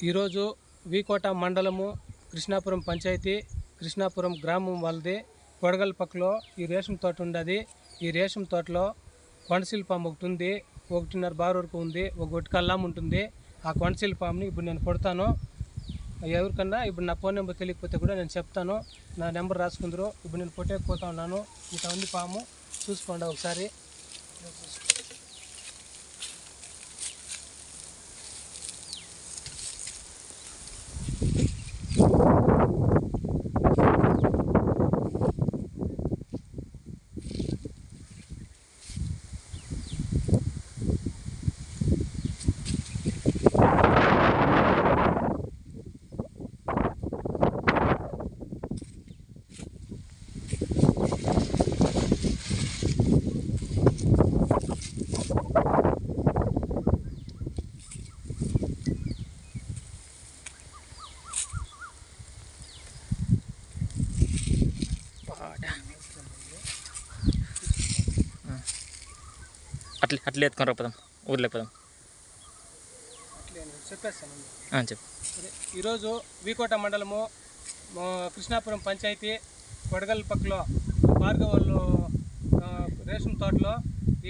ఈరోజు వీకోట మండలము కృష్ణాపురం పంచాయతీ కృష్ణాపురం గ్రామం వాళ్ళది కొడగల్ పక్కలో ఈ రేషం తోట ఉండదు. ఈ రేషం తోటలో కొండసిల్ పాము ఒకటి ఉంది, 1.5 బార్ వరకు ఉంది, ఒక గొట్టుకల్లాం ఉంటుంది. ఆ కొండసిల్ పాముని ఇప్పుడు నేను కొడతాను. ఎవరికన్నా ఇప్పుడు నా ఫోన్ నెంబర్ తెలియకపోతే కూడా నేను చెప్తాను, నా నెంబర్ రాసుకుందరు. ఇప్పుడు నేను కొట్టేకపోతా ఉన్నాను. ఇట్లా ఉంది పాము, చూసుకోండి ఒకసారి. అట్లే ఎత్తుకొని రాపోదాం, ఊర్లేకపోదాం. చెప్పేస్తాను. చెప్పు. ఈరోజు వీకోట మండలము కృష్ణాపురం పంచాయతీ కొడగల్ పక్కలో భార్గవాళ్ళు రేషన్ తోటలో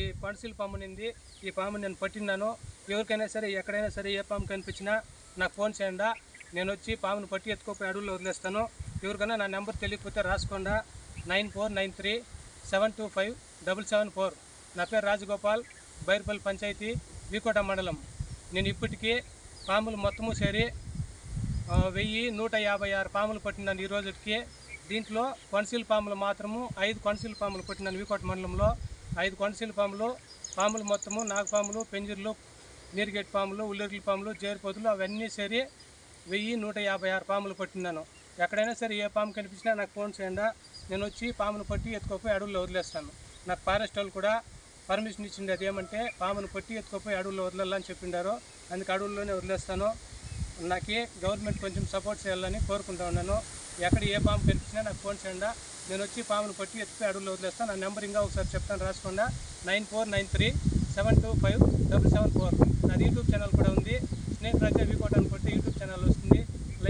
ఈ కొండసిల్ పాము నింది. ఈ పాము నేను పట్టినాను. ఎవరికైనా సరే ఎక్కడైనా సరే ఏ పాము కనిపించినా నాకు ఫోన్ చేయండి. నేను వచ్చి పామును పట్టి ఎత్తుకోపోయి అడవుల్లో వదిలేస్తాను. ఎవరికైనా నా నెంబర్ తెలియకపోతే రాసుకోండి, 9493725774. నా పేరు రాజగోపాల్, బైర్పల్లి పంచాయతీ వీకోట మండలం. నేను ఇప్పటికీ పాములు మొత్తము చేరి 1156 పాములు పట్టినాను ఈ రోజుకి. దీంట్లో కొండసిల్ పాములు మాత్రము 5 కొండసిల్ పాములు పట్టినాను వీకోట మండలంలో. 5 కొండసిల్ పాములు మొత్తము నాగపాములు, పెంజిర్లు, నీరుగేట్ పాములు, ఉల్లెర్ల పాములు, జేరిపోతులు అవన్నీ చేరి 1156 పాములు పట్టినాను. ఎక్కడైనా సరే ఏ పాము కనిపించినా నాకు ఫోన్ చేయండి, నేను వచ్చి పామును పట్టి ఎత్తుకోపోయి అడవుల్లో వదిలేస్తాను. నాకు ఫారెస్ట్ వాళ్ళు కూడా పర్మిషన్ ఇచ్చింది. అది ఏమంటే పామును పట్టి ఎత్తుకోపోయి అడవుల్లో వదలాలని చెప్పిండారు. అందుకు అడవుల్లోనే వదిలేస్తాను. నాకు గవర్నమెంట్ కొంచెం సపోర్ట్ చేయాలని కోరుకుంటా ఉన్నాను. ఎక్కడ ఏ పాము కనిపించినా నాకు ఫోన్ చేయండి, నేను వచ్చి పామును పట్టి ఎత్తుకుపోయి అడవుల్లో వదిలేస్తాను. నా నెంబర్ ఇంకా ఒకసారి చెప్తాను, రాసుకోండి. 9493725774. నాది యూట్యూబ్ ఛానల్ కూడా ఉంది. స్నేక్ రాజా వీకోట అని కొట్టి యూట్యూబ్ ఛానల్ వస్తుంది.